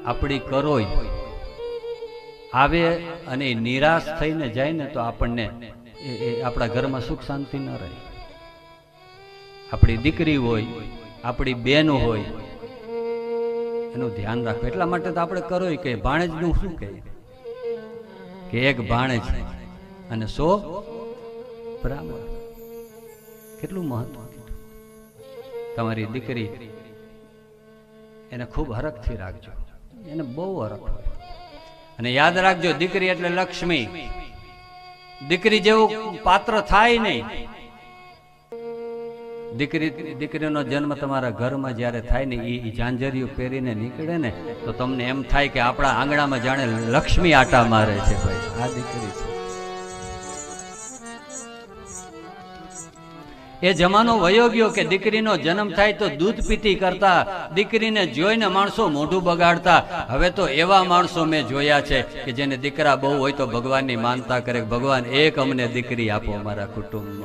આપણી કરોય આવે અને નિરાશ થઈને જાય ને તો આપણને આપણા ઘરમાં સુખ શાંતિ ન રહે. આપણી દીકરી હોય, આપણી બેન હોય, એનું ધ્યાન રાખવું. એટલા માટે તો આપણે કરોય કે ભાણેજનું શું કહે કે એક ભાણેજ અને 100 બ્રાહ્મણ. કેટલું મહત્વ. તમારી દીકરી એને ખૂબ હરખથી રાખજો, એને બહુ હરખ હોય. અને યાદ રાખજો, દીકરી એટલે લક્ષ્મી. દીકરી જેવું પાત્ર થાય નહીં. દીકરીનો જન્મ તમારા ઘરમાં જ્યારે થાય ને, એ ઝાંઝરિયું પહેરીને નીકળે ને તો તમને એમ થાય કે આપણા આંગણામાં જાણે લક્ષ્મી આટા મારે છે. ભાઈ, આ દીકરી છે. એ જમાનો વયો ગયો કે દીકરીનો જન્મ થાય તો દૂધ પીતી કરતા, દીકરીને જોઈને માણસો મોઢું બગાડતા. હવે તો એવા માણસો મેં જોયા છે કે જેને દીકરા બહુ હોય તો ભગવાનની માનતા કરે, ભગવાન એક અમને દીકરી આપો અમારા કુટુંબમાં.